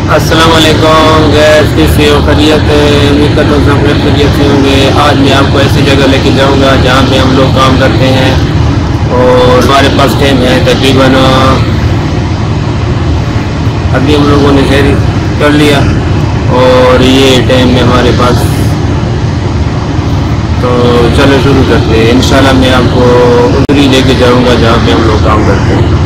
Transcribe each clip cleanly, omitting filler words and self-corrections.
अस्सलाम वालेकुम गैस, कैसे हो? खैरियत है? उम्मीद करता हूँ सब खैरियत से होंगे। आज मैं आपको ऐसी जगह लेके जाऊंगा जहाँ पे हम लोग काम करते हैं और हमारे पास टाइम है तकरीबन अभी हम लोगों ने शहरी कर लिया और ये टाइम में हमारे पास, तो चलो शुरू करते हैं। इंशाल्लाह मैं आपको उधर ही लेके जाऊंगा जहाँ पे हम लोग काम करते हैं।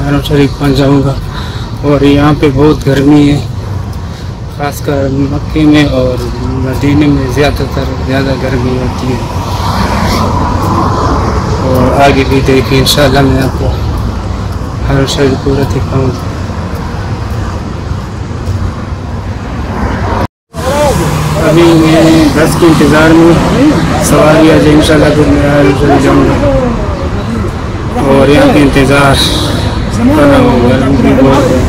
हरम शरीफ पहुँच जाऊँगा। और यहाँ पे बहुत गर्मी है, ख़ासकर मक्के में और मदीने में ज़्यादा गर्मी होती है। और आगे भी देखिए इंशाल्लाह मैं आपको हर शहर पूरा दिखाऊंगा। अभी मैं बस के इंतज़ार में सवारी आ जाए इंशाल्लाह फिर मैं हर शहर जाऊँगा। और यहाँ पे इंतज़ार कर रहा हूँ, गर्मी भी बहुत है।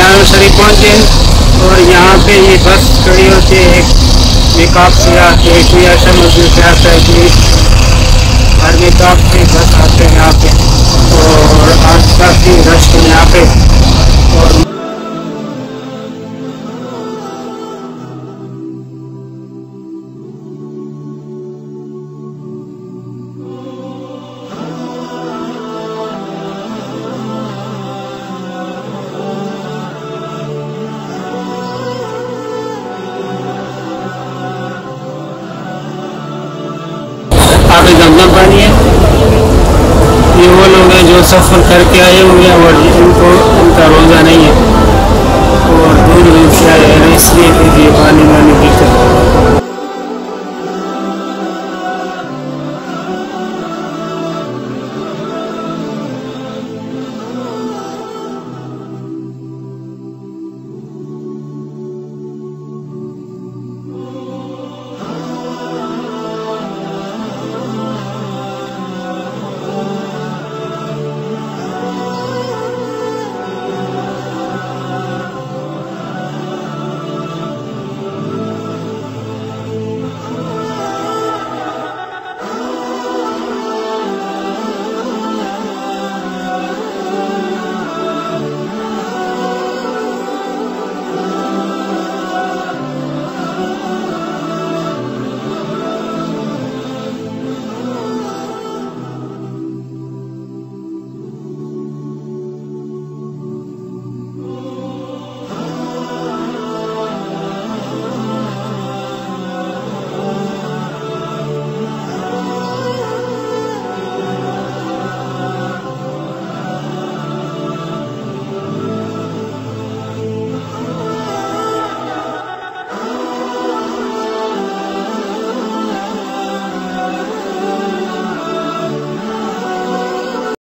और शरीफ पहुँचे और यहाँ पे ये बस खड़ी होती है। एक मेकाप से आके एक आशा मस्जिद से आता है कि हर मेकाप से बस आते हैं यहाँ पे। और आज काफ़ी रश है यहाँ पे। और जमजम पानी है। ये वो लोग हैं जो सफ़र करके आए हुए हैं और इनको उनका रोज़ा नहीं है और दूर दूर से आए हैं, इसलिए फिर ये पानी